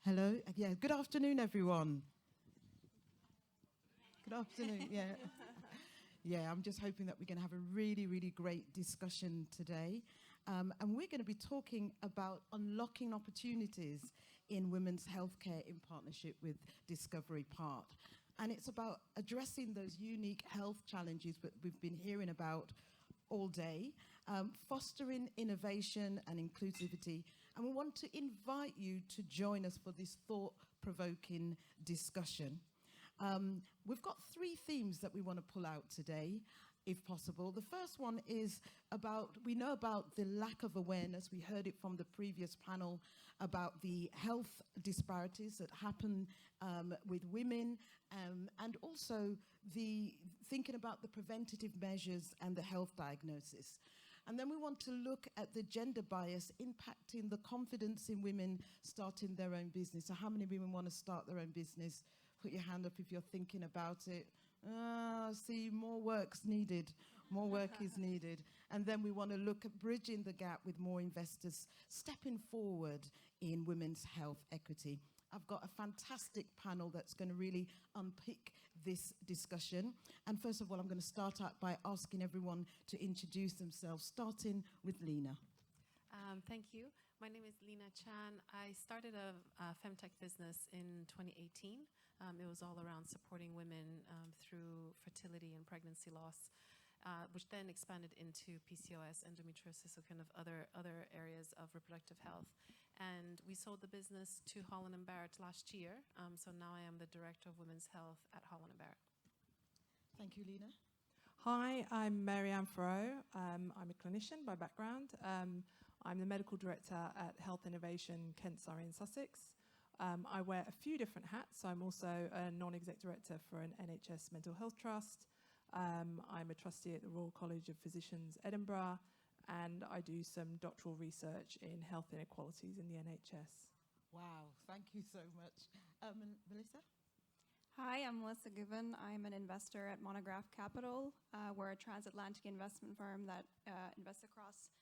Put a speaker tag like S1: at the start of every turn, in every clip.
S1: Hello. Yeah, good afternoon, everyone. Good afternoon, yeah. Yeah, I'm just hoping that we're going to have a really, really great discussion today. And we're going to be talking about unlocking opportunities in women's healthcare in partnership with Discovery Part. And it's about addressing those unique health challenges that we've been hearing about all day, fostering innovation and inclusivity. And we want to invite you to join us for this thought-provoking discussion. We've got three themes that we want to pull out today, if possible. The first one is we know about the lack of awareness. We heard it from the previous panel about the health disparities that happen with women, and also thinking about the preventative measures and the health diagnosis. And then we want to look at the gender bias impacting the confidence in women starting their own business. So how many women want to start their own business? Put your hand up if you're thinking about it. See, more work's needed. More work is needed. And then we want to look at bridging the gap with more investors stepping forward in women's health equity. I've got a fantastic panel that's going to really unpick this discussion. And first of all, I'm going to start out by asking everyone to introduce themselves, starting with Lina.
S2: Thank you. My name is Lina Chan. I started a Femtech business in 2018. It was all around supporting women through fertility and pregnancy loss, which then expanded into PCOS, endometriosis, so kind of other areas of reproductive health. And we sold the business to Holland and Barrett last year. So now I am the Director of Women's Health at Holland and Barrett.
S1: Thank you, Lina.
S3: Hi, I'm MaryAnn Ferreux. I'm a clinician by background. I'm the Medical Director at Health Innovation, Kent, Surrey and Sussex. I wear a few different hats. So I'm also a non-exec director for an NHS mental health trust. I'm a trustee at the Royal College of Physicians, Edinburgh, and I do some doctoral research in health inequalities in the NHS.
S1: Wow, thank you so much. Melisa?
S4: Hi, I'm Melisa Guven. I'm an investor at Monograph Capital. We're a transatlantic investment firm that invests across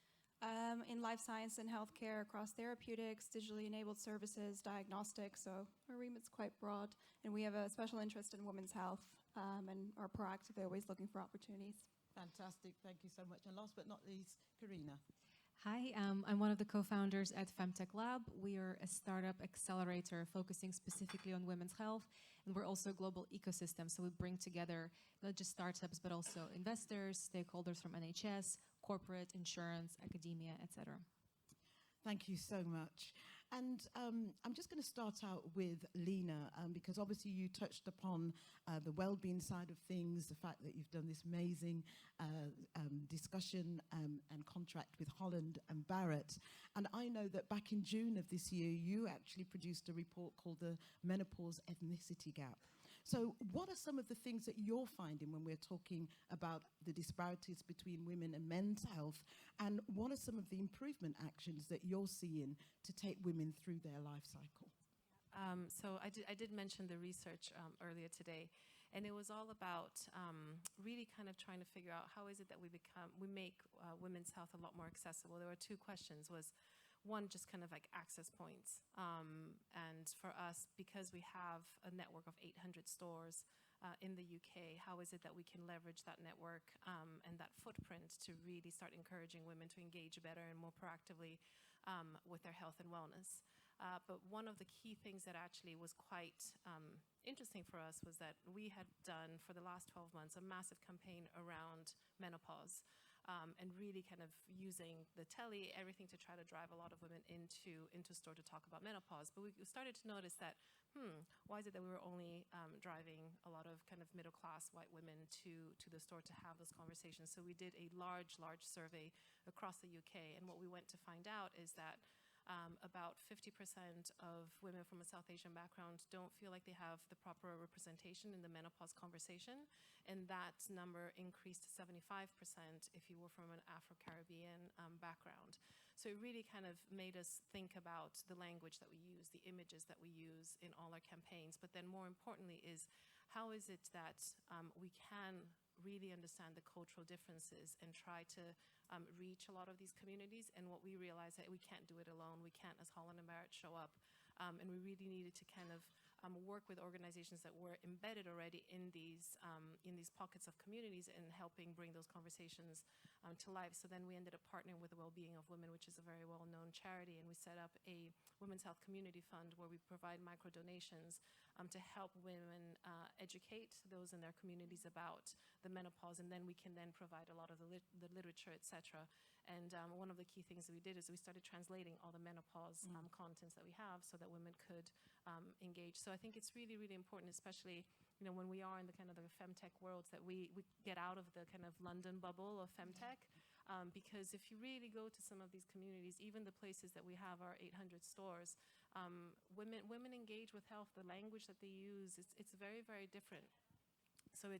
S4: in life science and healthcare, across therapeutics, digitally enabled services, diagnostics. So our remit's quite broad, and we have a special interest in women's health and are proactively always looking for opportunities.
S1: Fantastic, thank you so much. And last but not least, Karina.
S5: Hi, I'm one of the co-founders at Femtech Lab. We are a startup accelerator focusing specifically on women's health, and we're also a global ecosystem. So we bring together not just startups, but also investors, stakeholders from NHS, corporate, insurance, academia, etc.
S1: Thank you so much. And I'm just going to start out with Lina, because obviously you touched upon the well-being side of things, the fact that you've done this amazing discussion and contract with Holland and Barrett. And I know that back in June of this year, you actually produced a report called the Menopause Ethnicity Gap. So what are some of the things that you're finding when we're talking about the disparities between women and men's health? And what are some of the improvement actions that you're seeing to take women through their life cycle?
S2: So I did mention the research earlier today, and it was all about really kind of trying to figure out how is it that we make women's health a lot more accessible. There were two questions. Was one, just kind of like access points. And for us, because we have a network of 800 stores in the UK, how is it that we can leverage that network and that footprint to really start encouraging women to engage better and more proactively with their health and wellness? But one of the key things that actually was quite interesting for us was that we had done for the last 12 months a massive campaign around menopause. And really kind of using the telly, everything to try to drive a lot of women into store to talk about menopause. But we started to notice that, why is it that we were only driving a lot of kind of middle-class white women to the store to have those conversations? So we did a large survey across the UK, and what we went to find out is that about 50% of women from a South Asian background don't feel like they have the proper representation in the menopause conversation, and that number increased to 75% if you were from an Afro-Caribbean background. So it really kind of made us think about the language that we use, the images that we use in all our campaigns, but then more importantly is how is it that we can really understand the cultural differences and try to reach a lot of these communities. And what we realize that we can't do it alone. We can't, as Holland and Barrett, show up and we really needed to kind of work with organizations that were embedded already in these pockets of communities and helping bring those conversations to life. So then we ended up partnering with the Wellbeing of Women, which is a very well-known charity, and we set up a Women's Health Community Fund where we provide micro donations to help women educate those in their communities about the menopause, and then we can then provide a lot of the literature, etc. And one of the key things that we did is we started translating all the menopause contents that we have so that women could engage. So I think it's really, really important, especially when we are in the kind of the femtech worlds, that we get out of the kind of London bubble of femtech. Because if you really go to some of these communities, even the places that we have our 800 stores, women engage with health. The language that they use, it's very, very different. So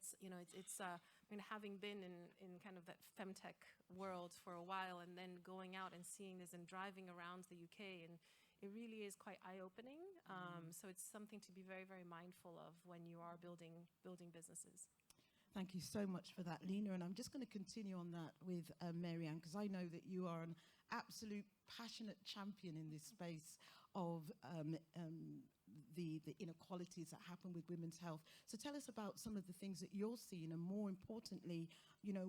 S2: having been in kind of that femtech world for a while, and then going out and seeing this and driving around the UK, and it really is quite eye-opening. So it's something to be very, very mindful of when you are building businesses.
S1: Thank you so much for that, Lina. And I'm just going to continue on that with MaryAnn, because I know that you are an absolute passionate champion in this space of the inequalities that happen with women's health. So tell us about some of the things that you're seeing, and more importantly,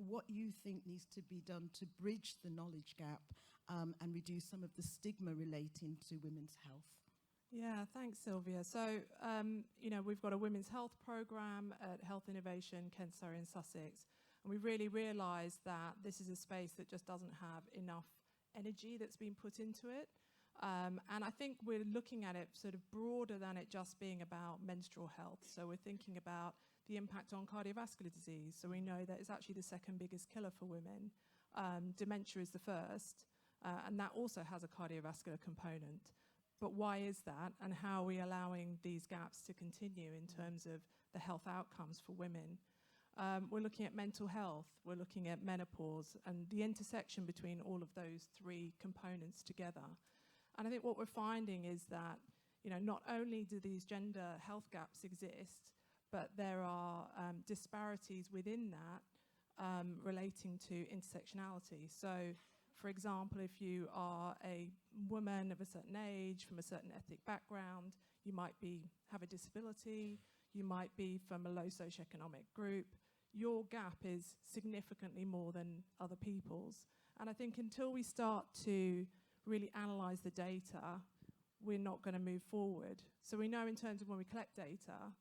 S1: what you think needs to be done to bridge the knowledge gap and reduce some of the stigma relating to women's health.
S3: Yeah, thanks, Sylvia. So, we've got a women's health programme at Health Innovation, Kent, Surrey and Sussex. And we really realised that this is a space that just doesn't have enough energy that's been put into it. And I think we're looking at it sort of broader than it just being about menstrual health. So we're thinking about the impact on cardiovascular disease. So we know that it's actually the second biggest killer for women. Dementia is the first, and that also has a cardiovascular component. But why is that, and how are we allowing these gaps to continue in terms of the health outcomes for women? We're looking at mental health, we're looking at menopause, and the intersection between all of those three components together. And I think what we're finding is that, not only do these gender health gaps exist, but there are disparities within that relating to intersectionality. So, for example, if you are a woman of a certain age, from a certain ethnic background, you might have a disability, you might be from a low socioeconomic group, your gap is significantly more than other people's. And I think until we start to really analyse the data, we're not going to move forward. So we know in terms of when we collect data,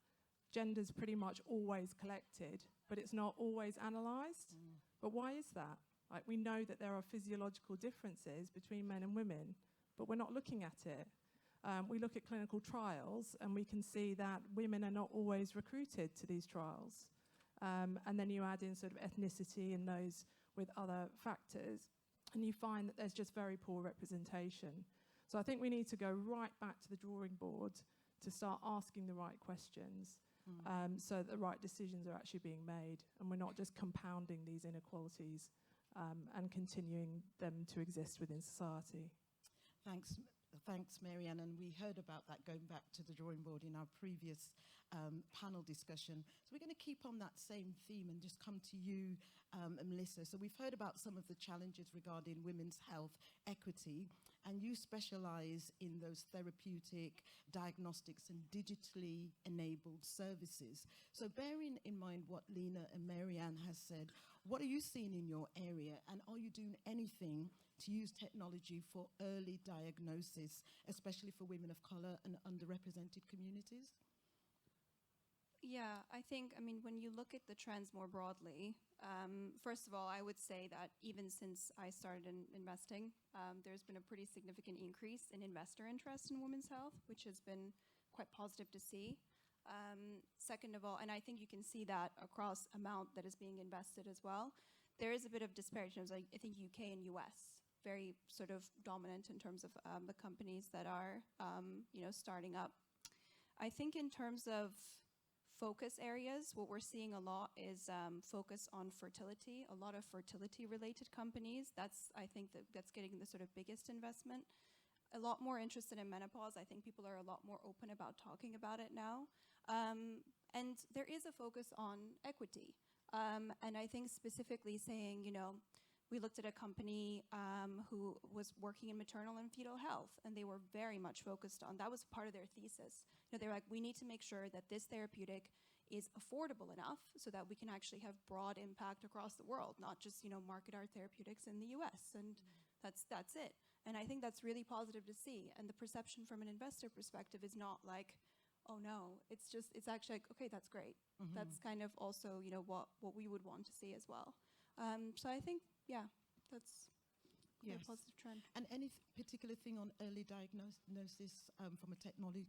S3: gender's pretty much always collected, but it's not always analysed. But why is that? Like, we know that there are physiological differences between men and women, but we're not looking at it. We look at clinical trials and we can see that women are not always recruited to these trials. And then you add in sort of ethnicity and those with other factors, and you find that there's just very poor representation. So I think we need to go right back to the drawing board to start asking the right questions, so that the right decisions are actually being made, and we're not just compounding these inequalities and continuing them to exist within society.
S1: Thanks, MaryAnn. And we heard about that going back to the drawing board in our previous panel discussion. So we're going to keep on that same theme and just come to you, Melisa. So we've heard about some of the challenges regarding women's health equity, and you specialise in those therapeutic, diagnostics and digitally enabled services. So bearing in mind what Lina and MaryAnn has said, what are you seeing in your area, and are you doing anything to use technology for early diagnosis, especially for women of colour and underrepresented communities?
S4: Yeah, I think, when you look at the trends more broadly, first of all, I would say that even since I started investing, there's been a pretty significant increase in investor interest in women's health, which has been quite positive to see. Second of all, and I think you can see that across amount that is being invested as well, there is a bit of disparity in terms of, I think, UK and US, very sort of dominant in terms of the companies that are, starting up. I think in terms of focus areas, what we're seeing a lot is focus on fertility, a lot of fertility-related companies. I think that's getting the sort of biggest investment. A lot more interested in menopause. I think people are a lot more open about talking about it now. And there is a focus on equity. And I think specifically saying, We looked at a company who was working in maternal and fetal health, and they were very much focused on, that was part of their thesis. They were like, we need to make sure that this therapeutic is affordable enough so that we can actually have broad impact across the world, not just, market our therapeutics in the US. And that's it. And I think that's really positive to see. And the perception from an investor perspective is not like, oh no, it's actually like, okay, that's great.
S1: Mm-hmm.
S4: That's kind of also, what we would want to see as well. So I think, that's quite a positive trend.
S1: And any particular thing on early diagnosis from a technology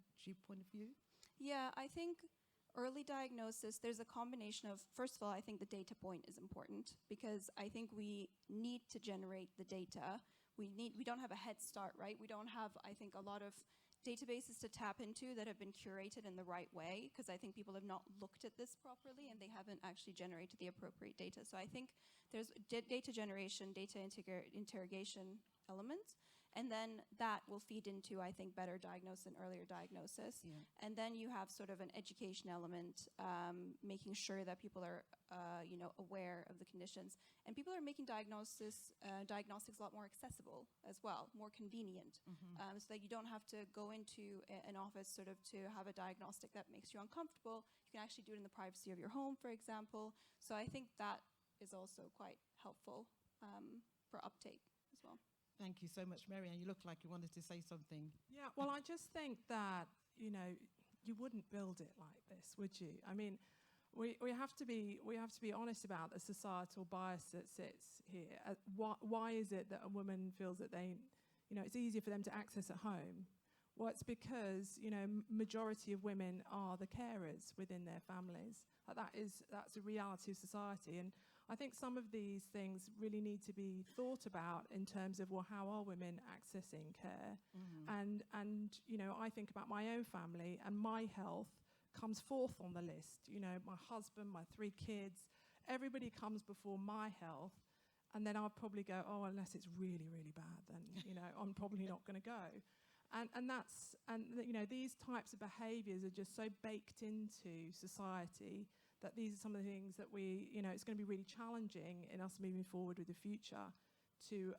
S1: point of view?
S4: Yeah, I think early diagnosis, there's a combination of, first of all, I think the data point is important because I think we need to generate the data. We don't have a head start, right? We don't have, I think, a lot of databases to tap into that have been curated in the right way, because I think people have not looked at this properly and they haven't actually generated the appropriate data. So I think there's data generation, data interrogation elements, and then that will feed into, I think, better diagnosis and earlier diagnosis.
S1: Yeah.
S4: And then you have sort of an education element, making sure that people are, aware of the conditions. And people are making diagnostics a lot more accessible as well, more convenient, so that you don't have to go into an office sort of to have a diagnostic that makes you uncomfortable. You can actually do it in the privacy of your home, for example. So I think that is also quite helpful for uptake as well.
S1: Thank you so much, MaryAnn. You look like you wanted to say something.
S3: Yeah, well, I just think that, you wouldn't build it like this, would you? I mean, we have to be honest about the societal bias that sits here. Why is it that a woman feels that it's easier for them to access at home? Well, it's because, majority of women are the carers within their families. That's a reality of society. And I think some of these things really need to be thought about in terms of, well, how are women accessing care? And I think about my own family, and my health comes fourth on the list. My husband, my 3 kids, everybody comes before my health. And then I'll probably go, oh, unless it's really, really bad, then, I'm probably not going to go. And these types of behaviours are just so baked into society that these are some of the things that it's going to be really challenging in us moving forward with the future to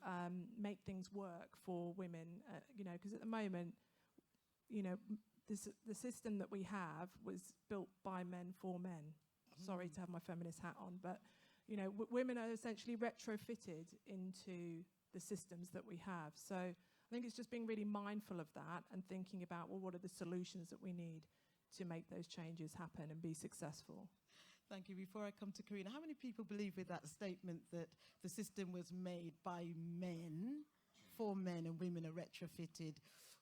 S3: make things work for women, because at the moment, the system that we have was built by men for men. Sorry to have my feminist hat on, but women are essentially retrofitted into the systems that we have. So I think it's just being really mindful of that and thinking about, well, what are the solutions that we need to make those changes happen and be successful?
S1: Thank you. Before I come to Karina, how many people believe with that statement that the system was made by men for men and women are retrofitted?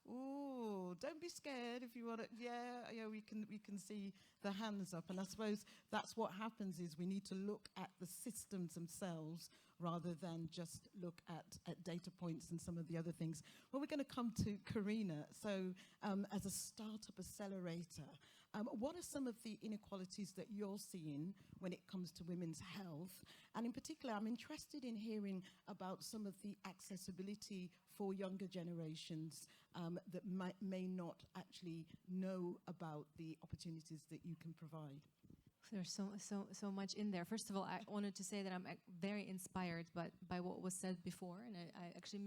S1: Ooh, don't be scared if you want to. Yeah, we can see the hands up. And I suppose that's what happens is we need to look at the systems themselves rather than just look at data points and some of the other things. Well, we're going to come to Karina. So as a startup accelerator, what are some of the inequalities that you're seeing when it comes to women's health? And in particular, I'm interested in hearing about some of the accessibility for younger generations that may not actually know about the opportunities that you can provide.
S5: There's so much in there. First of all, I wanted to say that I'm very inspired by what was said before, and I actually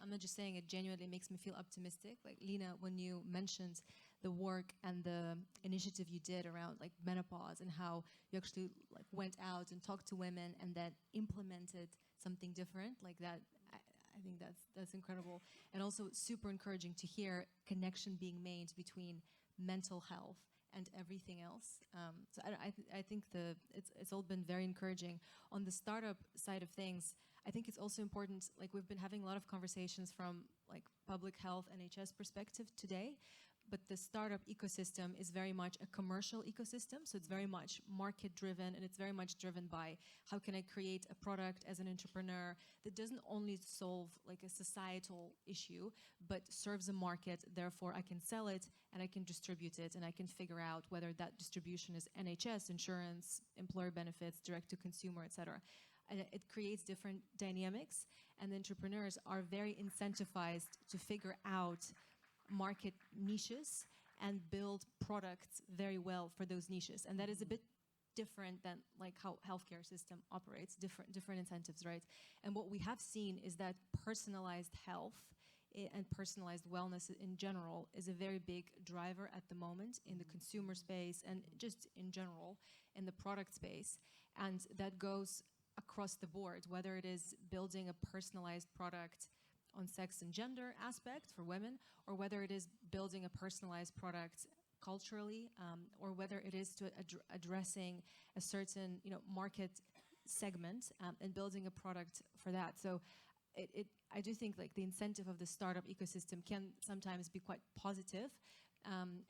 S5: I'm not just saying it, genuinely makes me feel optimistic. Like Lina, when you mentioned the work and the initiative you did around like menopause and how you actually like went out and talked to women and then implemented something different like that, I think that's incredible, and also super encouraging to hear connection being made between mental health and everything else. So I think it's all been very encouraging. On the startup side of things, I think it's also important, like we've been having a lot of conversations from like public health, NHS perspective today, but the startup ecosystem is very much a commercial ecosystem, so it's very much market driven, and it's very much driven by how can I create a product as an entrepreneur that doesn't only solve like a societal issue, but serves a market, therefore I can sell it and I can distribute it and I can figure out whether that distribution is NHS, insurance, employer benefits, direct to consumer, etc. And it creates different dynamics, and the entrepreneurs are very incentivized to figure out market niches and build products very well for those niches. And that is a bit different than like how healthcare system operates, different incentives, right? And what we have seen is that personalized health and personalized wellness in general is a very big driver at the moment in the consumer space and just in general in the product space. And that goes across the board, whether it is building a personalized product on sex and gender aspect for women, or whether it is building a personalized product culturally, or whether it is to addressing a certain market segment and building a product for that. So I do think like the incentive of the startup ecosystem can sometimes be quite positive.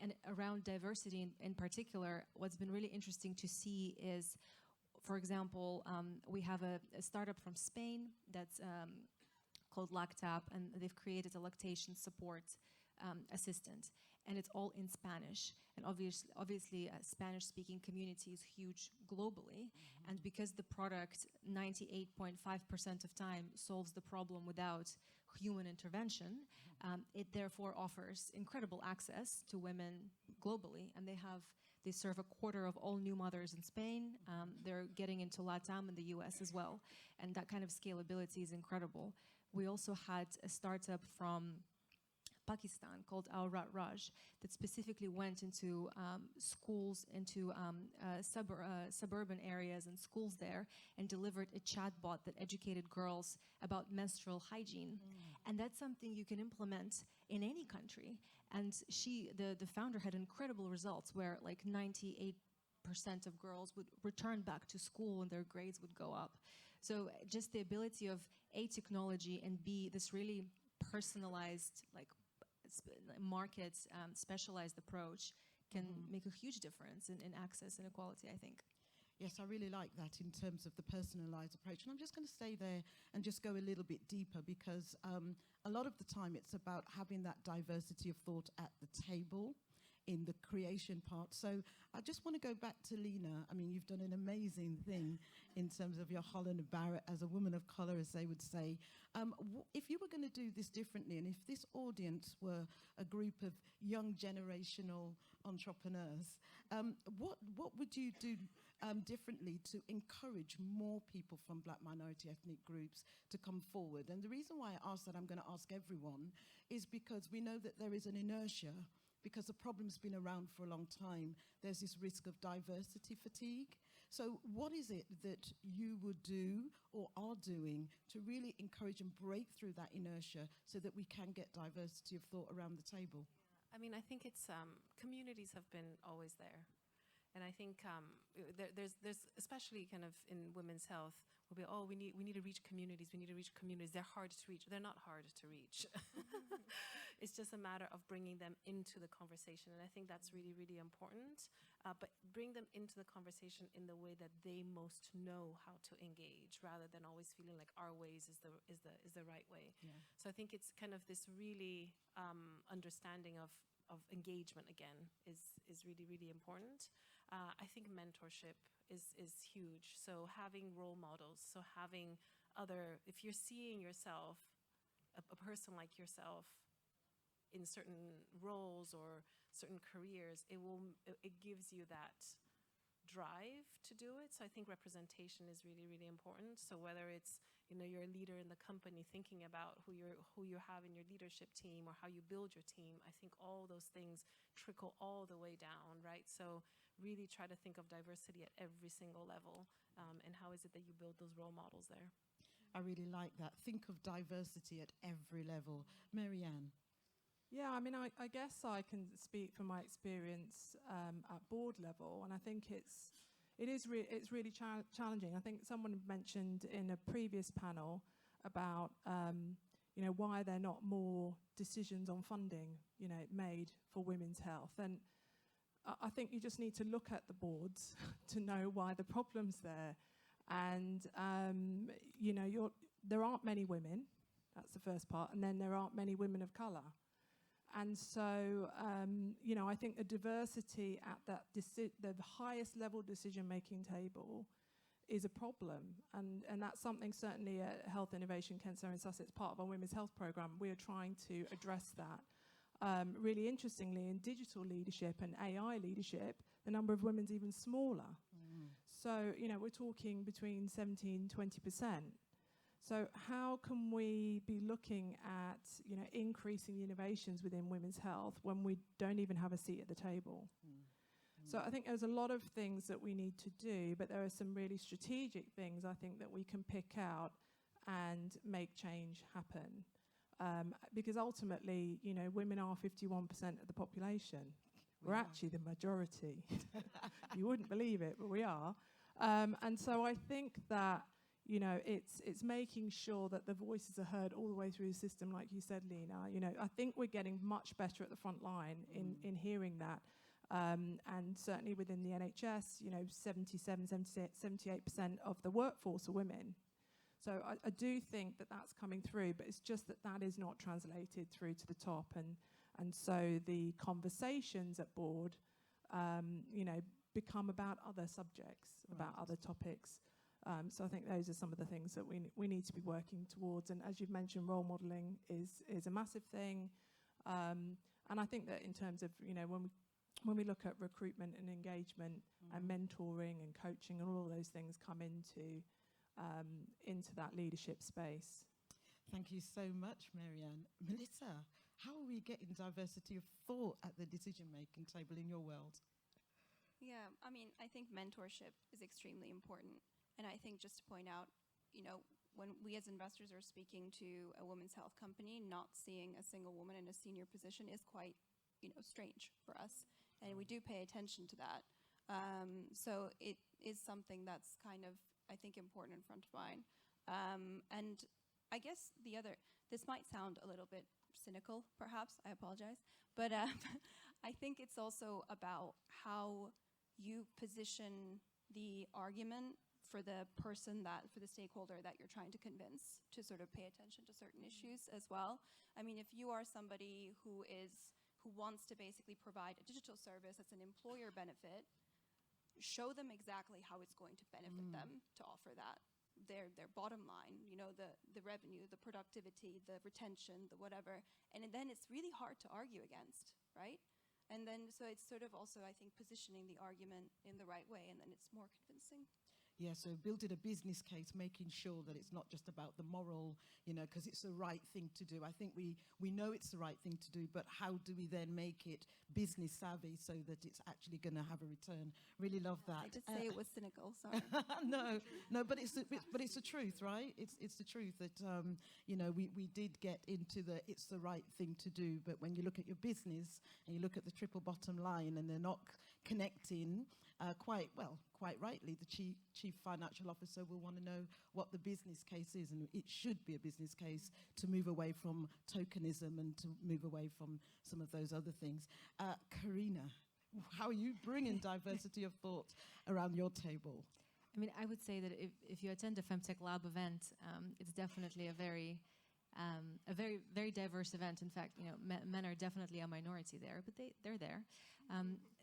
S5: And around diversity in particular, what's been really interesting to see is, for example, we have a startup from Spain that's called Lactap, and they've created a lactation support assistant, and it's all in Spanish. And obviously a Spanish-speaking community is huge globally, and because the product 98.5% of time solves the problem without human intervention, it therefore offers incredible access to women globally, and they serve a quarter of all new mothers in Spain. They're getting into LATAM in the US as well, and that kind of scalability is incredible. We also had a startup from Pakistan called Aurat Raj that specifically went into schools, into suburban areas and schools there, and delivered a chatbot that educated girls about menstrual hygiene. And that's something you can implement in any country. And the founder had incredible results where like 98% of girls would return back to school and their grades would go up. So just the ability of A, technology, and B, this really personalized, like market specialized approach can make a huge difference in access and equality, I think.
S1: Yes, I really like that in terms of the personalised approach. And I'm just going to stay there and just go a little bit deeper, because a lot of the time it's about having that diversity of thought at the table in the creation part. So I just want to go back to Lina. I mean, you've done an amazing thing in terms of your Holland and Barrett as a woman of colour, as they would say. If you were going to do this differently, and if this audience were a group of young generational entrepreneurs, what would you do differently to encourage more people from Black minority ethnic groups to come forward? And the reason why I ask that, I'm going to ask everyone, is because we know that there is an inertia, because the problem's been around for a long time. There's this risk of diversity fatigue. So what is it that you would do or are doing to really encourage and break through that inertia so that we can get diversity of thought around the table?
S2: I mean, I think it's communities have been always there. And I think there's especially kind of in women's health, we'll be, we need to reach communities. We need to reach communities. They're hard to reach. They're not hard to reach. It's just a matter of bringing them into the conversation. And I think that's really, really important. But bring them into the conversation in the way that they most know how to engage, rather than always feeling like our ways is the right way.
S1: Yeah.
S2: So I think it's kind of this really understanding of engagement again is really, really important. I think mentorship is huge. So having role models, so having if you're seeing yourself, a person like yourself in certain roles or certain careers, it gives you that drive to do it. So I think representation is really, really important. So whether it's, you're a leader in the company, thinking about who you have in your leadership team or how you build your team, I think all those things trickle all the way down, right? So really try to think of diversity at every single level, and how is it that you build those role models there?
S1: I really like that. Think of diversity at every level. MaryAnn.
S3: Yeah, I mean, I guess I can speak from my experience at board level, and I think it's really challenging. I think someone mentioned in a previous panel about why there are not more decisions on funding made for women's health, and I think you just need to look at the boards to know why the problem's there, and there aren't many women. That's the first part, and then there aren't many women of colour. And so, I think the diversity at the highest level decision-making table is a problem. And that's something certainly at Health Innovation Kent, Surrey and Sussex, part of our women's health programme, we are trying to address that. Really interestingly, in digital leadership and AI leadership, the number of women's even smaller. So, we're talking between 17 and 20%. So how can we be looking at, increasing the innovations within women's health when we don't even have a seat at the table? So I think there's a lot of things that we need to do, but there are some really strategic things I think that we can pick out and make change happen. Because ultimately, women are 51% of the population. We're actually the majority. You wouldn't believe it, but we are. And so I think that, it's making sure that the voices are heard all the way through the system, like you said, Lina. I think we're getting much better at the front line in hearing that. And certainly within the NHS, 78% of the workforce are women. So I do think that that's coming through, but it's just that is not translated through to the top. And so the conversations at board, become about other subjects, about other topics. So I think those are some of the things that we need to be working towards. And as you've mentioned, role modelling is a massive thing. And I think that in terms of, when we look at recruitment and engagement and mentoring and coaching and all of those things come into that leadership space.
S1: Thank you so much, MaryAnn. Melisa, how are we getting diversity of thought at the decision-making table in your world?
S4: Yeah, I think mentorship is extremely important. And I think just to point out, when we as investors are speaking to a women's health company, not seeing a single woman in a senior position is quite, strange for us. And we do pay attention to that. So it is something that's kind of, I think, important in front of mind. And I guess this might sound a little bit cynical, perhaps, I apologize, but I think it's also about how you position the argument for the stakeholder that you're trying to convince to sort of pay attention to certain issues as well. If you are somebody who wants to basically provide a digital service that's an employer benefit, show them exactly how it's going to benefit them to offer that. Their bottom line, the revenue, the productivity, the retention, the whatever. And then it's really hard to argue against, right? And then, so it's sort of also, I think, positioning the argument in the right way, and then it's more convincing.
S1: Yeah, so building a business case, making sure that it's not just about the moral, because it's the right thing to do. I think we know it's the right thing to do, but how do we then make it business savvy so that it's actually going to have a return? Really love that.
S4: I did say it was cynical, sorry.
S1: No, but it's the truth, right? It's the truth that we did get into it's the right thing to do, but when you look at your business and you look at the triple bottom line and they're not connecting, quite rightly, the chief financial officer will want to know what the business case is, and it should be a business case to move away from tokenism and to move away from some of those other things. Karina, how are you bringing diversity of thought around your table?
S5: I would say that if you attend a Femtech Lab event, it's definitely a very very diverse event. In fact, men are definitely a minority there, but they're there.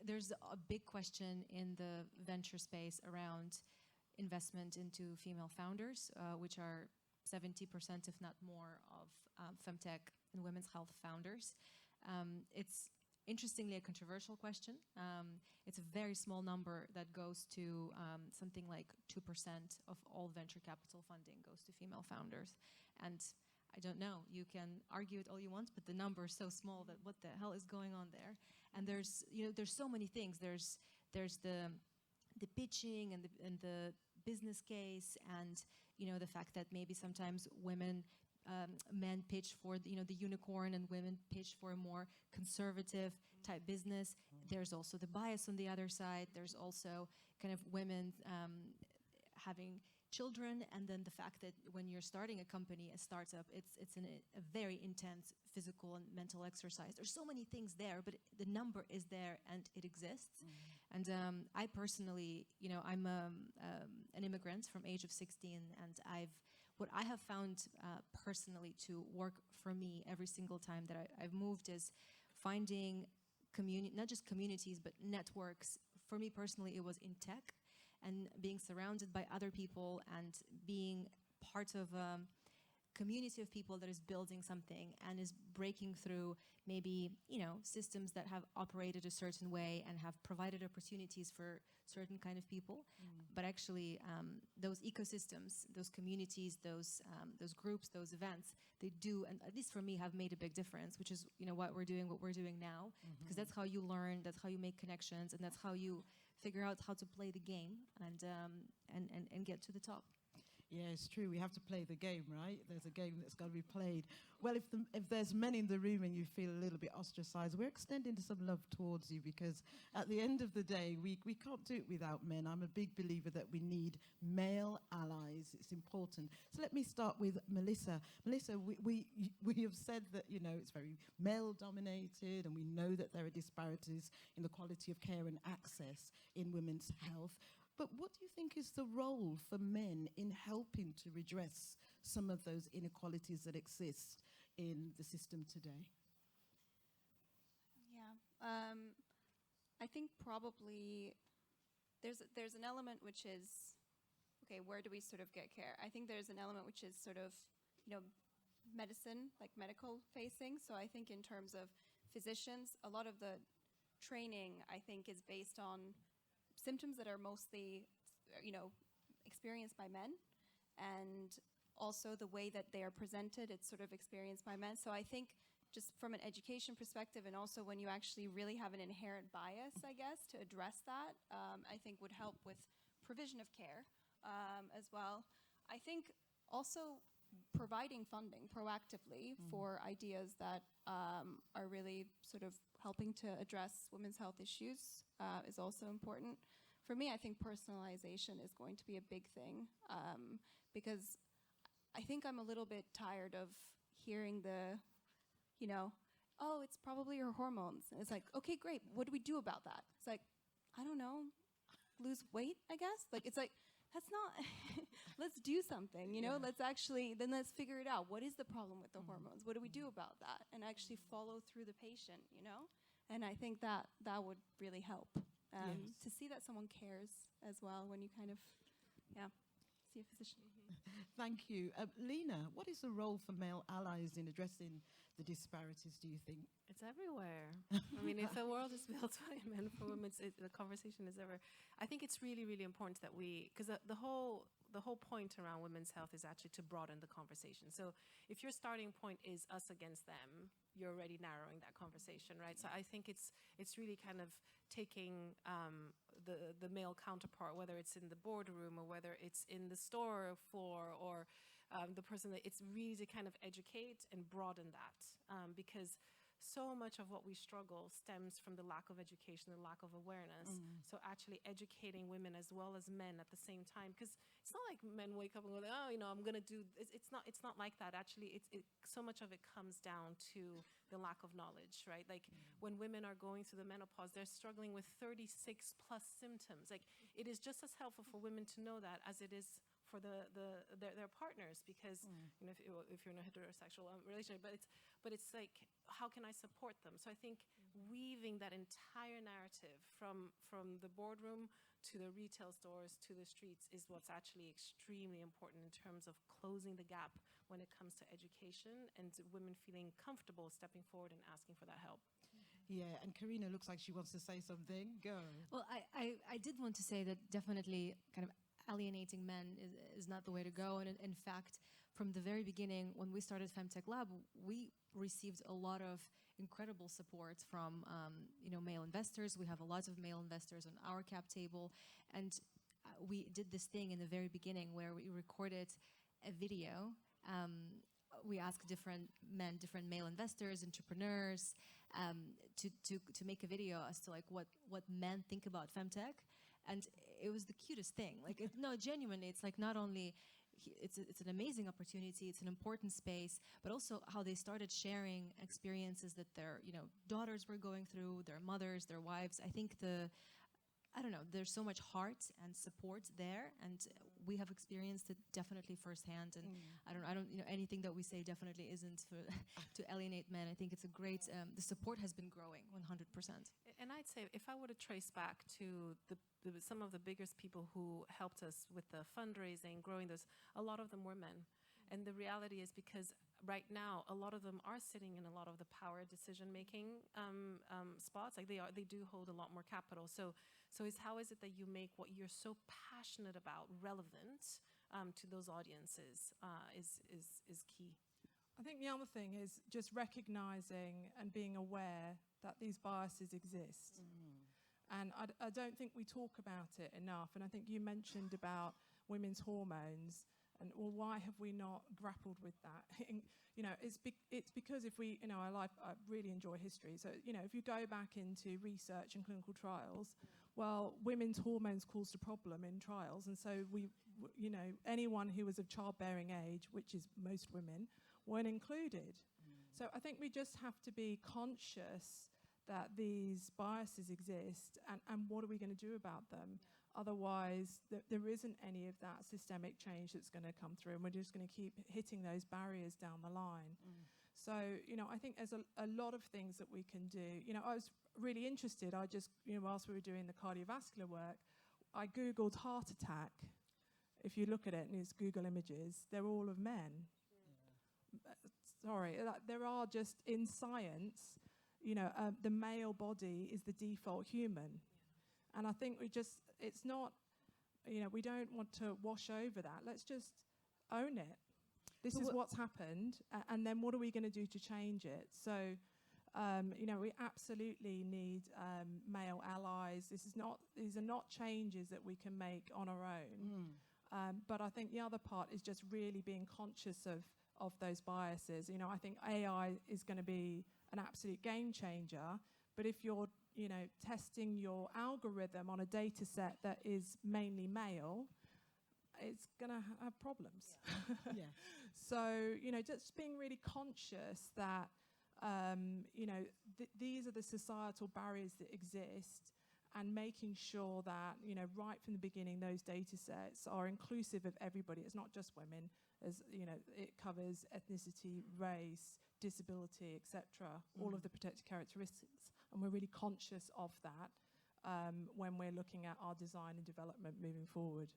S5: There's a big question in the venture space around investment into female founders, which are 70%, if not more, of Femtech and women's health founders. It's interestingly a controversial question. It's a very small number that goes to something like 2% of all venture capital funding goes to female founders. And I don't know, you can argue it all you want, but the number is so small that what the hell is going on there? And there's so many things. There's the pitching and the business case, and the fact that maybe sometimes men pitch for the unicorn and women pitch for a more conservative type business. There's also the bias on the other side. There's also kind of women having children, and then the fact that when you're starting a company, a startup, it's a very intense physical and mental exercise. There's so many things there, but the number is there and it exists. And I personally, I'm an immigrant from age of 16, and what I have found personally to work for me every single time that I've moved is finding not just communities, but networks. For me personally, it was in tech, and being surrounded by other people and being part of a community of people that is building something and is breaking through maybe, systems that have operated a certain way and have provided opportunities for certain kind of people. But actually, those ecosystems, those communities, those groups, those events, they do, and at least for me, have made a big difference, which is, what we're doing now, because that's how you learn, that's how you make connections, and that's how you figure out how to play the game and get to the top.
S1: Yeah, it's true. We have to play the game, right? There's a game that's got to be played. Well, if there's men in the room and you feel a little bit ostracized, we're extending some love towards you, because at the end of the day, we can't do it without men. I'm a big believer that we need male allies. It's important. So let me start with Melisa. Melisa, we have said that, it's very male-dominated, and we know that there are disparities in the quality of care and access in women's health. But what do you think is the role for men in helping to redress some of those inequalities that exist in the system today?
S4: Yeah, I think probably there's an element which is, okay, where do we sort of get care? I think there's an element which is sort of, medicine, like medical facing. So I think in terms of physicians, a lot of the training, I think, is based on symptoms that are mostly, experienced by men, and also the way that they are presented, it's sort of experienced by men. So I think just from an education perspective, and also when you actually really have an inherent bias, I guess, to address that, I think would help with provision of care as well. I think also providing funding proactively for ideas that are really sort of helping to address women's health issues is also important. For me, I think personalization is going to be a big thing, because I think I'm a little bit tired of hearing the, oh, it's probably her hormones. And it's like, okay, great. What do we do about that? It's like, I don't know, lose weight, I guess? Like, it's like, that's not, let's do something, then let's figure it out. What is the problem with the hormones? What do we do about that? And actually follow through the patient, And I think that would really help, to see that someone cares as well when you kind of, see a physician.
S1: Thank you. Lina, what is the role for male allies in addressing the disparities, do you think?
S2: It's everywhere. I mean, if the world is built by men for women, the conversation is ever. I think it's really, really important that because the whole point around women's health is actually to broaden the conversation. So if your starting point is us against them, you're already narrowing that conversation, right? So I think it's really kind of taking the male counterpart, whether it's in the boardroom or whether it's in the store floor or the person that it's really to kind of educate and broaden that, because so much of what we struggle stems from the lack of education, the lack of awareness. So actually educating women as well as men at the same time, because it's not like men wake up and go, oh, I'm going to do. It's not like that. Actually, so much of it comes down to the lack of knowledge, right? Like when women are going through the menopause, they're struggling with 36 plus symptoms. Like it is just as helpful for women to know that as it is for their partners, because if you're in a heterosexual relationship, but it's like, how can I support them? So I think weaving that entire narrative from the boardroom to the retail stores to the streets is what's actually extremely important in terms of closing the gap when it comes to education and women feeling comfortable stepping forward and asking for that help.
S1: Yeah, and Karina looks like she wants to say something. Go.
S5: Well, I did want to say that definitely kind of alienating men is not the way to go. And in fact, from the very beginning, when we started Femtech Lab, we received a lot of incredible support from male investors. We have a lot of male investors on our cap table. And we did this thing in the very beginning where we recorded a video. We asked different male investors, entrepreneurs, to make a video as to like what men think about Femtech. And it was the cutest thing. Like, genuinely, it's like not only, it's an amazing opportunity, it's an important space, but also how they started sharing experiences that their, daughters were going through, their mothers, their wives. I think there's so much heart and support there, and we have experienced it definitely firsthand. And anything that we say definitely isn't to alienate men. I think it's a great, the support has been growing 100%.
S2: And I'd say if I were to trace back to some of the biggest people who helped us with the fundraising, growing this, a lot of them were men. And the reality is because right now, a lot of them are sitting in a lot of the power decision-making spots. Like they do hold a lot more capital. So how is it that you make what you're so passionate about relevant to those audiences is key.
S3: I think the other thing is just recognizing and being aware that these biases exist. And I don't think we talk about it enough. And I think you mentioned about women's hormones. And well, why have we not grappled with that? You know, it's because if we, you know, I really enjoy history. So, you know, if you go back into research and clinical trials, well, women's hormones caused a problem in trials. And so you know, anyone who was of childbearing age, which is most women, weren't included. So I think we just have to be conscious that these biases exist and what are we going to do about them? Otherwise, there isn't any of that systemic change that's going to come through, and we're just going to keep hitting those barriers down the line. So, you know, I think there's a lot of things that we can do. You know, I was really interested. I just, you know, whilst we were doing the cardiovascular work, I Googled heart attack. If you look at it and it's Google images, they're all of men. Sorry, there are just in science, you know, the male body is the default human. And I think it's not, you know, we don't want to wash over that. Let's just own it. This is what's happened, and then what are we going to do to change it? So, you know, we absolutely need male allies. These are not changes that we can make on our own. But I think the other part is just really being conscious of those biases. You know, I think AI is going to be an absolute game changer, but if you're, you know, testing your algorithm on a data set that is mainly male, it's going to have problems.
S1: Yeah.
S3: So, you know, just being really conscious that, you know, these are the societal barriers that exist, and making sure that, you know, right from the beginning, those data sets are inclusive of everybody. It's not just women, as you know, it covers ethnicity, race, disability, etc., all of the protected characteristics. And we're really conscious of that when we're looking at our design and development moving forward.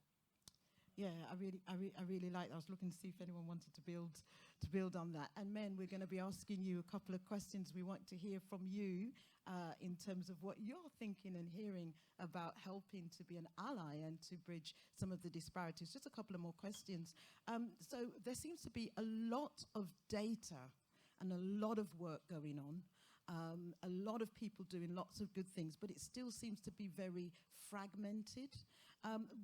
S1: Yeah, I really like that. I was looking to see if anyone wanted to build on that. And Men, we're going to be asking you a couple of questions. We want to hear from you in terms of what you're thinking and hearing about helping to be an ally and to bridge some of the disparities. Just a couple of more questions. So there seems to be a lot of data and a lot of work going on. A lot of people doing lots of good things, but it still seems to be very fragmented.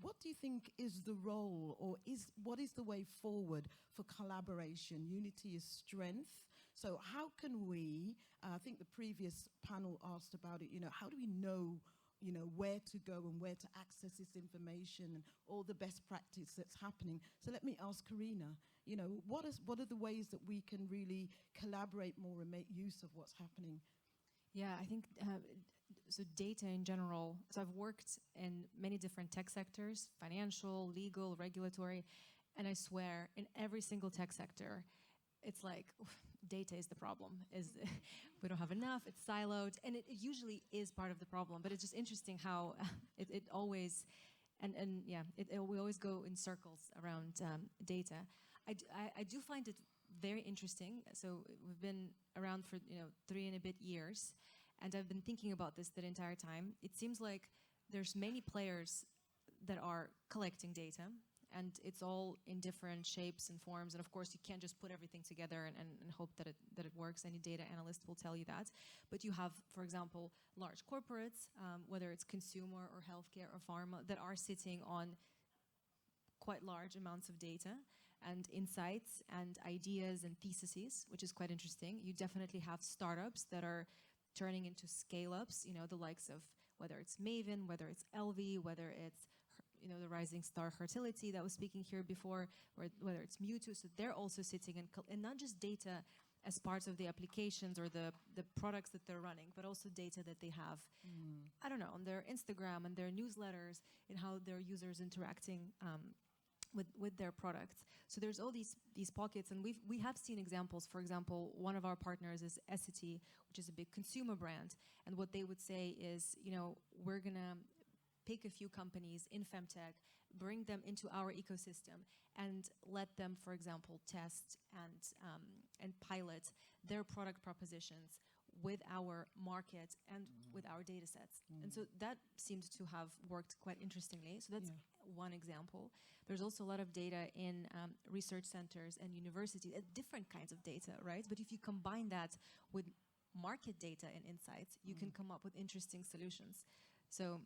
S1: What do you think is the role, or what is the way forward for collaboration? Unity is strength. So how can we, I think the previous panel asked about it, you know, how do we know, you know, where to go and where to access this information and all the best practice that's happening? So let me ask Karina, you know, what are the ways that we can really collaborate more and make use of what's happening?
S5: Yeah, I think so data in general. So I've worked in many different tech sectors, financial, legal, regulatory, and I swear in every single tech sector, it's like data is the problem. We don't have enough, it's siloed, and it usually is part of the problem, but it's just interesting how it always, we always go in circles around data. I do find it very interesting. So we've been around for 3 and a bit years, and I've been thinking about this that entire time. It seems like there's many players that are collecting data, and it's all in different shapes and forms. And of course, you can't just put everything together and hope that it works. Any data analyst will tell you that. But you have, for example, large corporates, whether it's consumer or healthcare or pharma, that are sitting on quite large amounts of data and insights and ideas and theses, which is quite interesting. You definitely have startups that are turning into scale-ups, the likes of whether it's Maven, whether it's LV, whether it's the rising star Fertility that was speaking here before, or whether it's Mewtwo. So they're also sitting and not just data as parts of the applications or the products that they're running, but also data that they have, I don't know, on their Instagram and their newsletters and how their users interacting with their products. So there's all these pockets, and we have seen examples. For example, one of our partners is Essity, which is a big consumer brand, and what they would say is, we're gonna pick a few companies in Femtech, bring them into our ecosystem, and let them, for example, test and pilot their product propositions with our market and with our data sets. And so that seems to have worked quite interestingly. So that's one example. There's also a lot of data in research centers and universities, different kinds of data, right? But if you combine that with market data and insights, you can come up with interesting solutions. So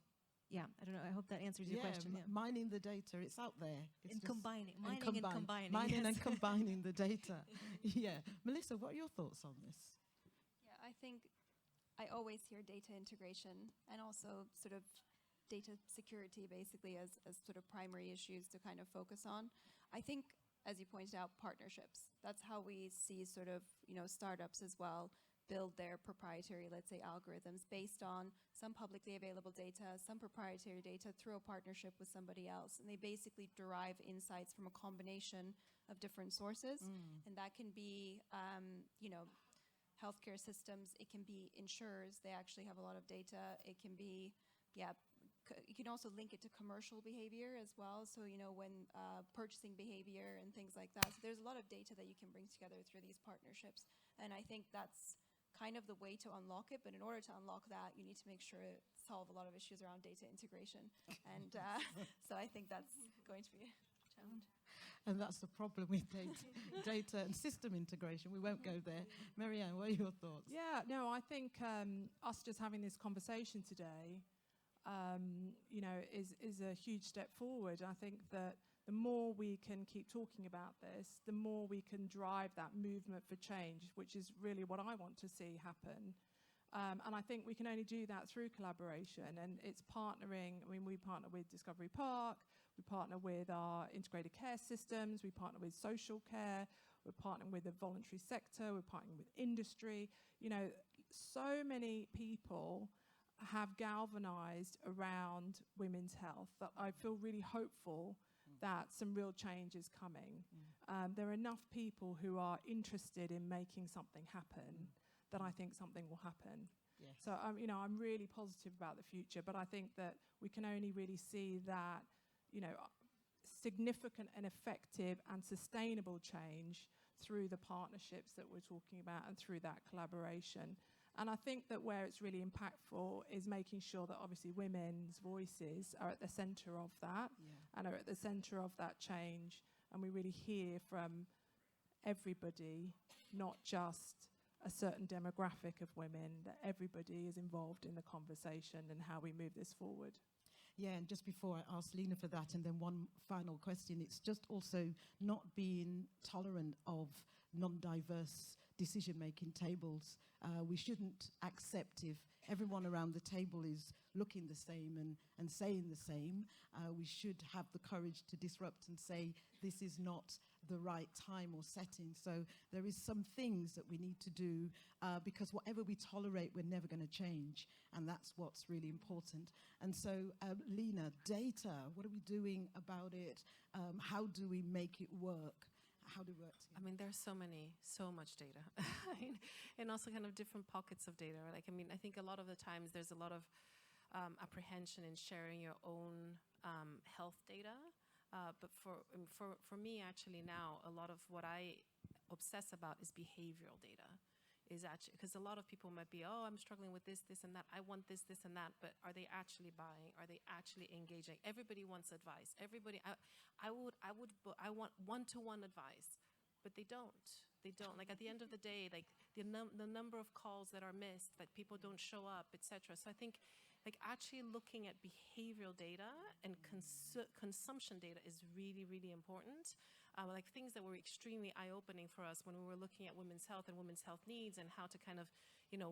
S5: yeah, I don't know, I hope that answers your question.
S1: Mining the data, it's out there. It's
S5: and combining, mining and combining.
S1: Mining and combining the data. Yeah. Melisa, what are your thoughts on this?
S4: Yeah, I think I always hear data integration and also sort of data security basically as sort of primary issues to kind of focus on. I think, as you pointed out, partnerships. That's how we see sort of, startups as well build their proprietary, let's say, algorithms based on some publicly available data, some proprietary data through a partnership with somebody else. And they basically derive insights from a combination of different sources. And that can be, healthcare systems. It can be insurers. They actually have a lot of data. It can be, you can also link it to commercial behavior as well. So, when purchasing behavior and things like that. So there's a lot of data that you can bring together through these partnerships. And I think that's kind of the way to unlock it. But in order to unlock that, you need to make sure to solve a lot of issues around data integration. And so I think that's going to be a challenge.
S1: And that's the problem with data and system integration. We won't go there. MaryAnn, what are your thoughts?
S3: Yeah, no, I think us just having this conversation today is a huge step forward. I think that the more we can keep talking about this, the more we can drive that movement for change, which is really what I want to see happen. And I think we can only do that through collaboration, and it's partnering. I mean, we partner with Discovery Park, we partner with our integrated care systems, we partner with social care, we're partnering with the voluntary sector, we're partnering with industry. So many people have galvanized around women's health that I feel really hopeful that some real change is coming. There are enough people who are interested in making something happen that I think something will happen.
S1: Yes.
S3: So I'm really positive about the future, but I think that we can only really see that, significant and effective and sustainable change through the partnerships that we're talking about and through that collaboration. And I think that where it's really impactful is making sure that obviously women's voices are at the centre of that and are at the centre of that change. And we really hear from everybody, not just a certain demographic of women, that everybody is involved in the conversation and how we move this forward.
S1: Yeah, and just before I ask Lina for that, and then one final question, it's just also not being tolerant of non-diverse decision-making tables. We shouldn't accept if everyone around the table is looking the same and saying the same. We should have the courage to disrupt and say, this is not the right time or setting. So there is some things that we need to do because whatever we tolerate, we're never going to change. And that's what's really important. And so, Lina, data, what are we doing about it? How do we make it work? How do we work together?
S2: I mean, there's so much data, and also kind of different pockets of data. I think a lot of the times there's a lot of apprehension in sharing your own health data. But for me, actually now, a lot of what I obsess about is behavioral data. Is actually, because a lot of people might be, I'm struggling with this, and that. I want this, and that. But are they actually buying? Are they actually engaging? Everybody wants advice. Everybody, I want one-to-one advice, but they don't. They don't. Like at the end of the day, like the number of calls that are missed, that people don't show up, etc. So I think, like actually looking at behavioral data and consumption data is really, really important. Like things that were extremely eye-opening for us when we were looking at women's health and women's health needs and how to kind of,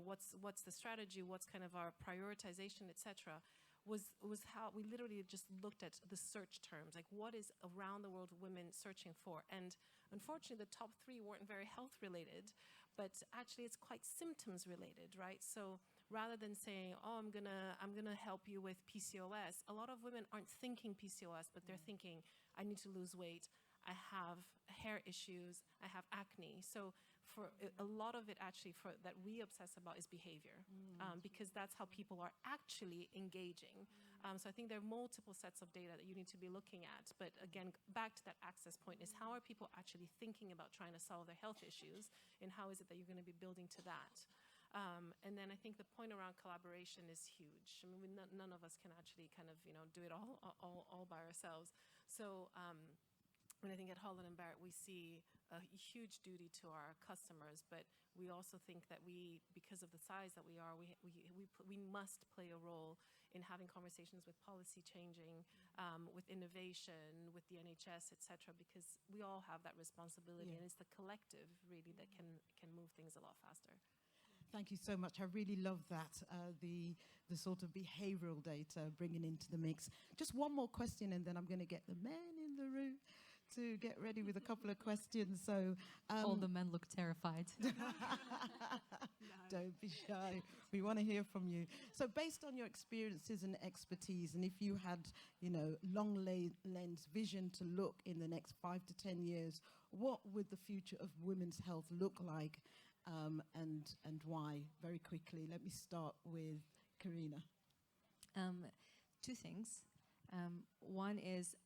S2: what's the strategy, what's kind of our prioritization, etc. was how we literally just looked at the search terms, like what is around the world women searching for. And unfortunately, the top 3 weren't very health-related, but actually it's quite symptoms-related, right? So rather than saying, I'm gonna help you with PCOS, a lot of women aren't thinking PCOS, but they're thinking, I need to lose weight, I have hair issues, I have acne. So for a lot of it actually that we obsess about is behavior, because that's how people are actually engaging. So I think there are multiple sets of data that you need to be looking at. But again, back to that access point is how are people actually thinking about trying to solve their health issues, and how is it that you're going to be building to that? And then I think the point around collaboration is huge. I mean, none of us can actually kind of, do it all by ourselves. So when I think at Holland and Barrett, we see a huge duty to our customers, but we also think that because of the size that we are, we must play a role in having conversations with policy changing, with innovation, with the NHS, et cetera, because we all have that responsibility, and it's the collective really that can move things a lot faster.
S1: Thank you so much. I really love that, the sort of behavioral data bringing into the mix. Just one more question, and then I'm going to get the men in the room to get ready with a couple of questions. So
S5: all the men look terrified.
S1: Don't be shy. We want to hear from you. So based on your experiences and expertise, and if you had, long lens vision to look in the next 5 to 10 years, what would the future of women's health look like, and why? Very quickly, let me start with Karina.
S5: Two things. One is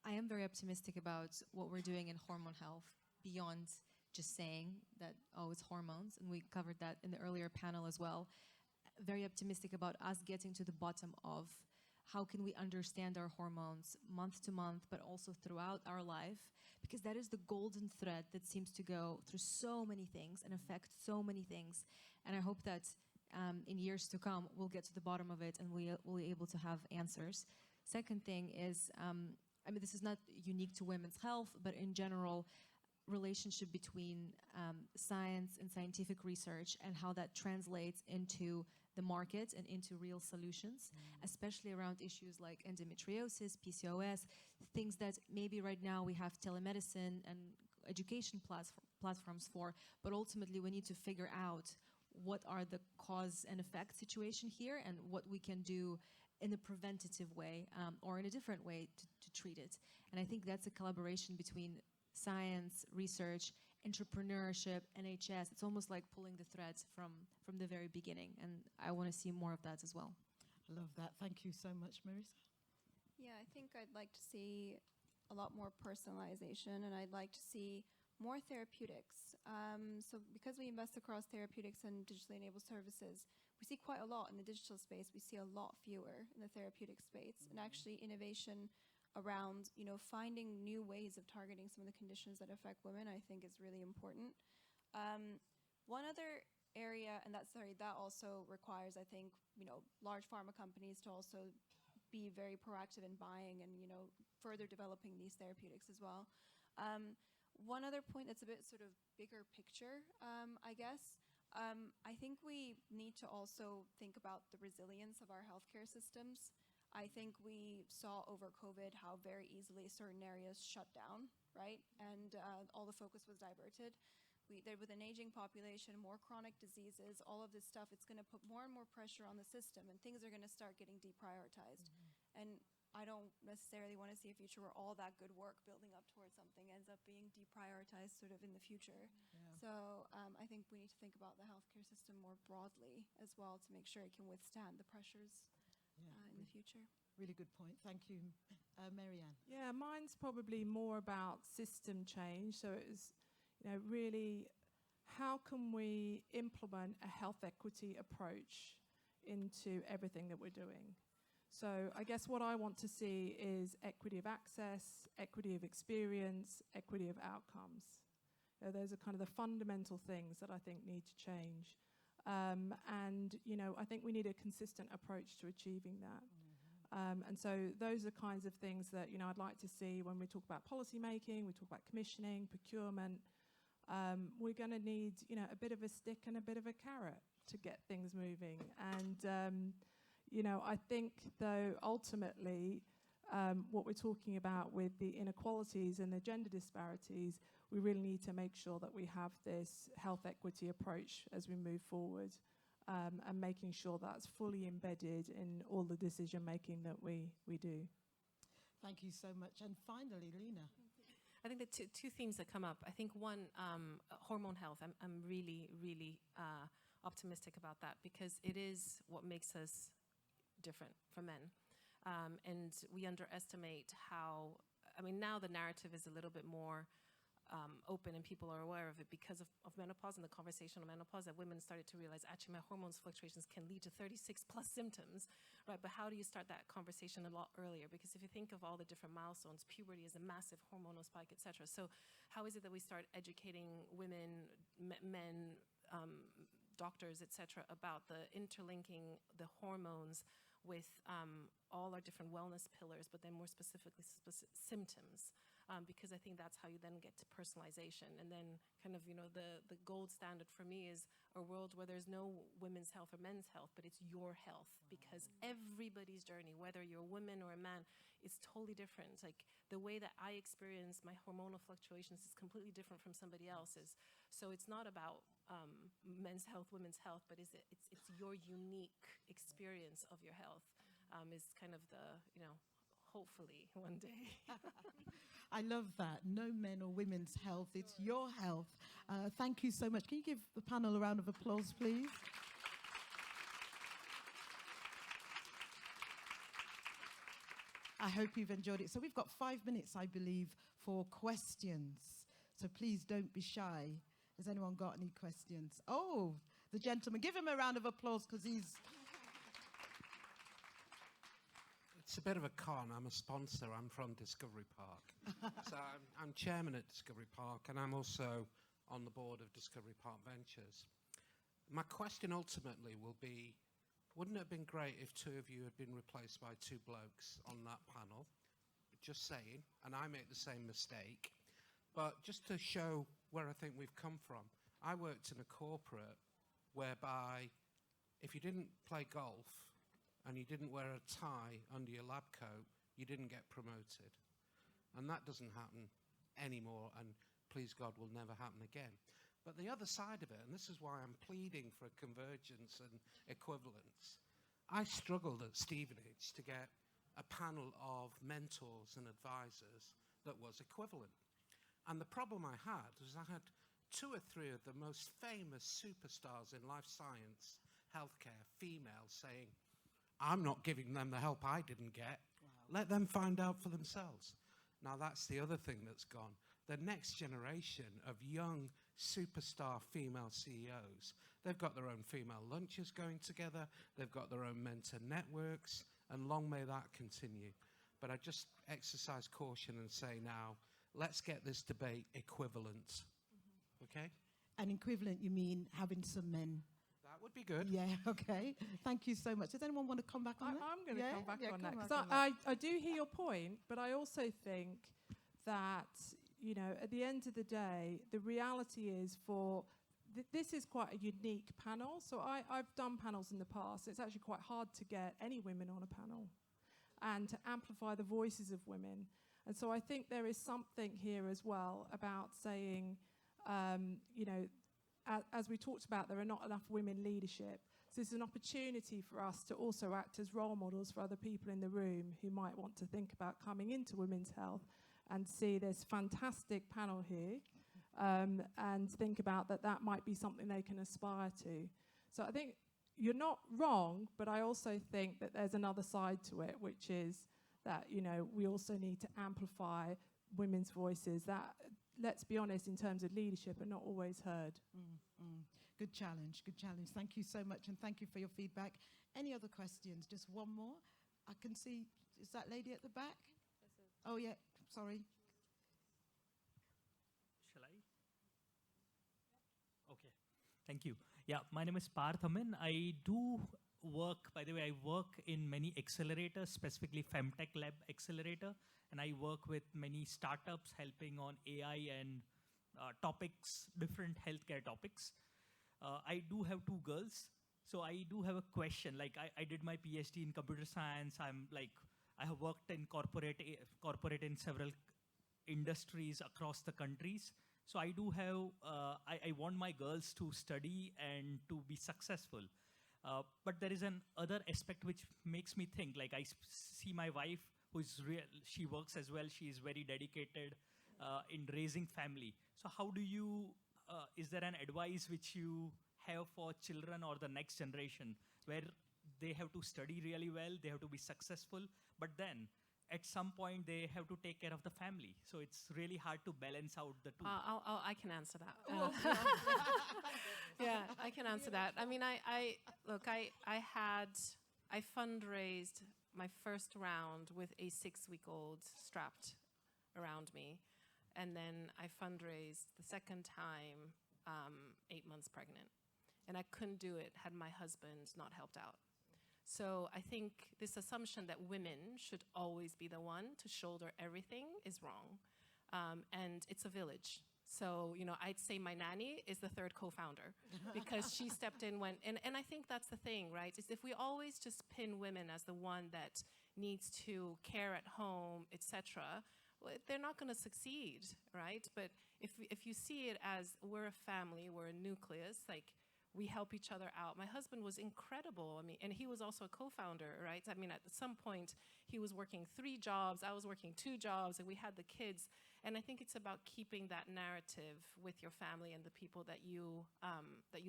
S5: I am very optimistic about what we're doing in hormone health beyond just saying that, it's hormones, and we covered that in the earlier panel as well. Very optimistic about us getting to the bottom of how can we understand our hormones month to month, but also throughout our life, because that is the golden thread that seems to go through so many things and affect so many things. And I hope that in years to come, we'll get to the bottom of it and we'll be able to have answers. Second thing is, this is not unique to women's health, but in general, relationship between science and scientific research and how that translates into the market and into real solutions, especially around issues like endometriosis, PCOS, things that maybe right now we have telemedicine and education platforms for, but ultimately we need to figure out what are the cause and effect situation here and what we can do in a preventative way or in a different way to treat it. And I think that's a collaboration between science, research, entrepreneurship, NHS. It's almost like pulling the threads from the very beginning, and I want to see more of that as well.
S1: I love that. Thank you so much, Melisa.
S4: Yeah, I think I'd like to see a lot more personalization, and I'd like to see more therapeutics. So because we invest across therapeutics and digitally enabled services, we see quite a lot in the digital space. We see a lot fewer in the therapeutic space, and actually innovation around, finding new ways of targeting some of the conditions that affect women, I think is really important. One other area, and that also requires, I think, large pharma companies to also be very proactive in buying and, further developing these therapeutics as well. One other point that's a bit sort of bigger picture, I guess, I think we need to also think about the resilience of our healthcare systems. I think we saw over COVID how very easily certain areas shut down, right? And all the focus was diverted. With an aging population, more chronic diseases, all of this stuff, it's going to put more and more pressure on the system, and things are going to start getting deprioritized. And I don't necessarily want to see a future where all that good work building up towards something ends up being deprioritized sort of in the future. Yeah. So I think we need to think about the healthcare system more broadly as well to make sure it can withstand the pressures in the future.
S1: Really good point. Thank you. MaryAnn.
S3: Yeah, mine's probably more about system change. So it's, really how can we implement a health equity approach into everything that we're doing? So I guess what I want to see is equity of access, equity of experience, equity of outcomes. Those are kind of the fundamental things that I think need to change. And, I think we need a consistent approach to achieving that. And so those are kinds of things that, I'd like to see when we talk about policy making, we talk about commissioning, procurement. We're going to need, a bit of a stick and a bit of a carrot to get things moving. And, I think, though, ultimately, what we're talking about with the inequalities and the gender disparities, we really need to make sure that we have this health equity approach as we move forward, and making sure that's fully embedded in all the decision making that we do.
S1: Thank you so much. And finally, Lina.
S2: I think the two themes that come up. I think one, hormone health. I'm really optimistic about that because it is what makes us different from men. And we underestimate how, I mean, now the narrative is a little bit more open and people are aware of it because of menopause and the conversation on menopause, that women started to realize actually my hormones fluctuations can lead to 36 plus symptoms, right? But how do you start that conversation a lot earlier? Because if you think of all the different milestones, puberty is a massive hormonal spike, etc. So how is it that we start educating women, men, doctors, etc., about the interlinking the hormones with all our different wellness pillars, but then more specifically symptoms, because I think that's how you then get to personalization. And then kind of, the gold standard for me is a world where there's no women's health or men's health, but it's your health, because everybody's journey, whether you're a woman or a man, is totally different. Like the way that I experience my hormonal fluctuations is completely different from somebody else's. So it's not about men's health, women's health, but it's your unique experience of your health is kind of the, hopefully one day.
S1: I love that. No men or women's health, it's your health. Thank you so much. Can you give the panel a round of applause, please? I hope you've enjoyed it. So we've got 5 minutes, I believe, for questions. So please don't be shy. Has anyone got any questions? Oh, the gentleman. Give him a round of applause because he's...
S6: It's a bit of a con. I'm a sponsor. I'm from Discovery Park. So I'm chairman at Discovery Park, and I'm also on the board of Discovery Park Ventures. My question ultimately will be, wouldn't it have been great if two of you had been replaced by two blokes on that panel? Just saying, and I make the same mistake. But just to show where I think we've come from, I worked in a corporate whereby if you didn't play golf and you didn't wear a tie under your lab coat, you didn't get promoted. And that doesn't happen anymore, and please God, will never happen again. But the other side of it, and this is why I'm pleading for convergence and equivalence, I struggled at Stevenage to get a panel of mentors and advisors that was equivalent. And the problem I had was I had 2 or 3 of the most famous superstars in life science, healthcare, females, saying, I'm not giving them the help I didn't get. Wow. Let them find out for themselves. Now that's the other thing that's gone. The next generation of young superstar female CEOs, they've got their own female lunches going together, they've got their own mentor networks, and long may that continue. But I just exercise caution and say now, let's get this debate equivalent, okay?
S1: And equivalent, you mean having some men?
S6: That would be good.
S1: Yeah, okay. Thank you so much. Does anyone want to come back on that?
S3: I'm going to come back on that,
S1: come
S3: because
S1: back on
S3: I do hear your point, but I also think that, at the end of the day, the reality is this is quite a unique panel. So I've done panels in the past. It's actually quite hard to get any women on a panel and to amplify the voices of women. And so I think there is something here as well about saying, as we talked about, there are not enough women leadership. So it's an opportunity for us to also act as role models for other people in the room who might want to think about coming into women's health and see this fantastic panel here and think about that might be something they can aspire to. So I think you're not wrong, but I also think that there's another side to it, which is that, we also need to amplify women's voices that, let's be honest, in terms of leadership, are not always heard.
S1: Good challenge, good challenge. Thank you so much, and thank you for your feedback. Any other questions? Just one more. I can see, is that lady at the back? Oh, yeah, sorry.
S7: Shall I? Okay, thank you. Yeah, my name is Parth Amin. I do work, by the way, I work in many accelerators, specifically Femtech Lab accelerator, and I work with many startups helping on AI and topics, different healthcare topics. I do have 2 girls, so I do have a question. Like I did my PhD in computer science. I have worked in corporate in several industries across the countries. So I do have, I want my girls to study and to be successful. But there is an other aspect which makes me think, like I see my wife, who is real, she works as well, she is very dedicated, in raising family. So how do you, is there an advice which you have for children or the next generation where they have to study really well, they have to be successful, but then at some point they have to take care of the family. So it's really hard to balance out the two.
S2: I can answer that. Yeah, I can answer that. I mean, I fundraised my first round with a 6-week-old strapped around me. And then I fundraised the second time 8 months pregnant. And I couldn't do it had my husband not helped out. So I think this assumption that women should always be the one to shoulder everything is wrong. And it's a village. So, you know, I'd say my nanny is the third co-founder because she stepped in when, and I think that's the thing, right? Is if we always just pin women as the one that needs to care at home, etc., well, they're not going to succeed, right? But if you see it as we're a family, we're a nucleus, like we help each other out. My husband was incredible. I mean, and he was also a co-founder, right? I mean, at some point he was working 3 jobs, I was working 2 jobs, and we had the kids. And I think it's about keeping that narrative with your family and the people that you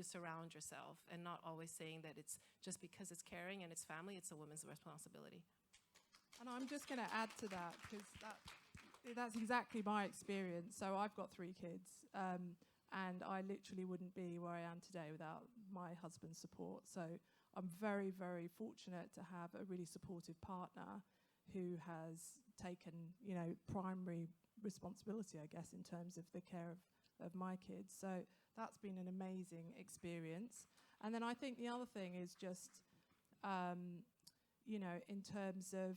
S2: surround yourself, and not always saying that it's just because it's caring and it's family, it's a woman's responsibility.
S3: And I'm just going to add to that, because that's exactly my experience. So I've got 3 kids, and I literally wouldn't be where I am today without my husband's support. So I'm very, very fortunate to have a really supportive partner who has taken, you know, primary responsibility, I guess, in terms of the care of my kids. So that's been an amazing experience. And then I think the other thing is just, you know, in terms of,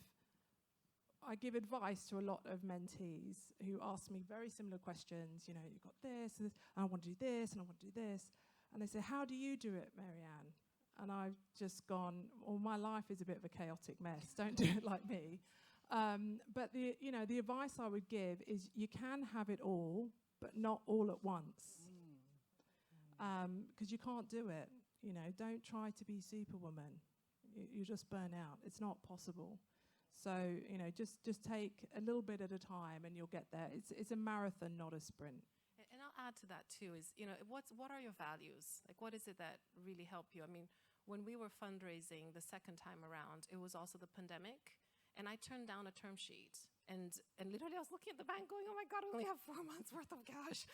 S3: I give advice to a lot of mentees who ask me very similar questions. You know, you've got this, and I want to do this, and I want to do this. And they say, how do you do it, MaryAnn? And I've just gone, well, my life is a bit of a chaotic mess. Don't do it like me. But the advice I would give is you can have it all, but not all at once. Because you can't do it. You know, don't try to be Superwoman. You just burn out. It's not possible. So, you know, just take a little bit at a time and you'll get there. It's a marathon, not a sprint.
S2: And I'll add to that too is, you know, what are your values? Like, what is it that really help you? I mean, when we were fundraising the second time around, it was also the pandemic. And I turned down a term sheet, and literally I was looking at the bank going, oh my God, I only have 4 months worth of cash.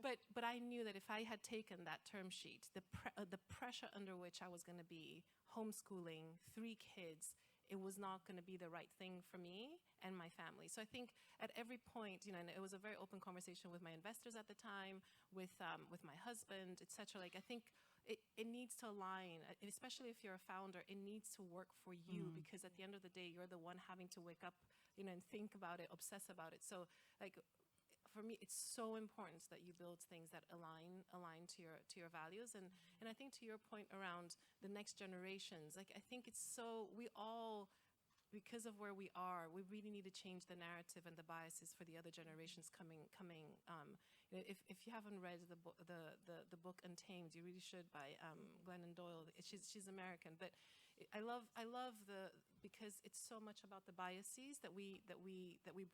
S2: But I knew that if I had taken that term sheet, the pressure under which I was going to be homeschooling 3 kids, it was not going to be the right thing for me and my family. So I think at every point, you know, and it was a very open conversation with my investors at the time, with my husband, etc. Like, I think it needs to align, especially if you're a founder, it needs to work for you, because at the end of the day, you're the one having to wake up, you know, and think about it, obsess about it. So, like, for me, it's so important that you build things that align to your values. And I think to your point around the next generations, like, I think it's so, we all, because of where we are, we really need to change the narrative and the biases for the other generations coming. You know, if you haven't read the book Untamed, you really should, by Glennon Doyle. She's American, but I love because it's so much about the biases that we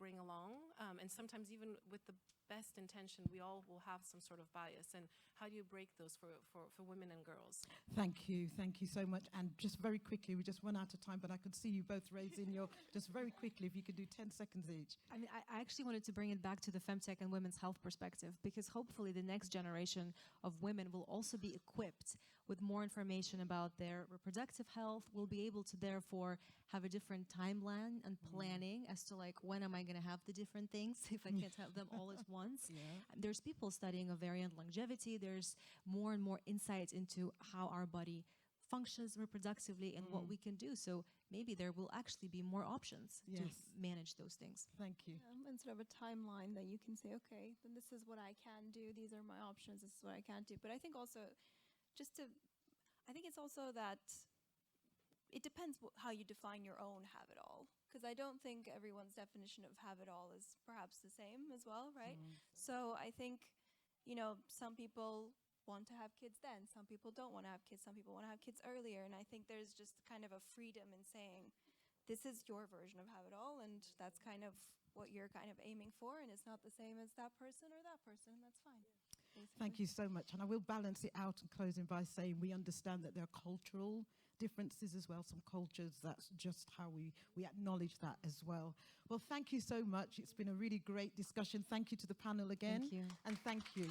S2: bring along, and sometimes even with the best intention, we all will have some sort of bias. And how do you break those for women and girls?
S1: Thank you so much. And just very quickly, we just run out of time, but I could see you both raising your, just very quickly, if you could do 10 seconds each.
S5: I mean, I actually wanted to bring it back to the femtech and women's health perspective, because hopefully the next generation of women will also be equipped with more information about their reproductive health. Will be able to therefore have a different timeline and planning as to, like, when am I going to have the different things if I can't have them all at once. There's people studying ovarian longevity. There's more and more insights into how our body functions reproductively and what we can do. So maybe there will actually be more options to manage those things.
S1: Thank you.
S4: Instead of a timeline that you can say, okay, then this is what I can do. These are my options. This is what I can't do. But I think also, I think it's also that it depends how you define your own have it all. Because I don't think everyone's definition of have it all is perhaps the same as well, right? So I think, you know, some people want to have kids then, some people don't want to have kids, some people want to have kids earlier. And I think there's just kind of a freedom in saying, this is your version of have it all, and that's kind of what you're kind of aiming for, and it's not the same as that person or that person, and that's fine.
S1: Thank you so much. And I will balance it out in closing by saying we understand that there are cultural differences as well, some cultures, that's just how we acknowledge that as well. Well, thank you so much. It's been a really great discussion. Thank you to the panel again.
S5: Thank you.
S1: And thank you.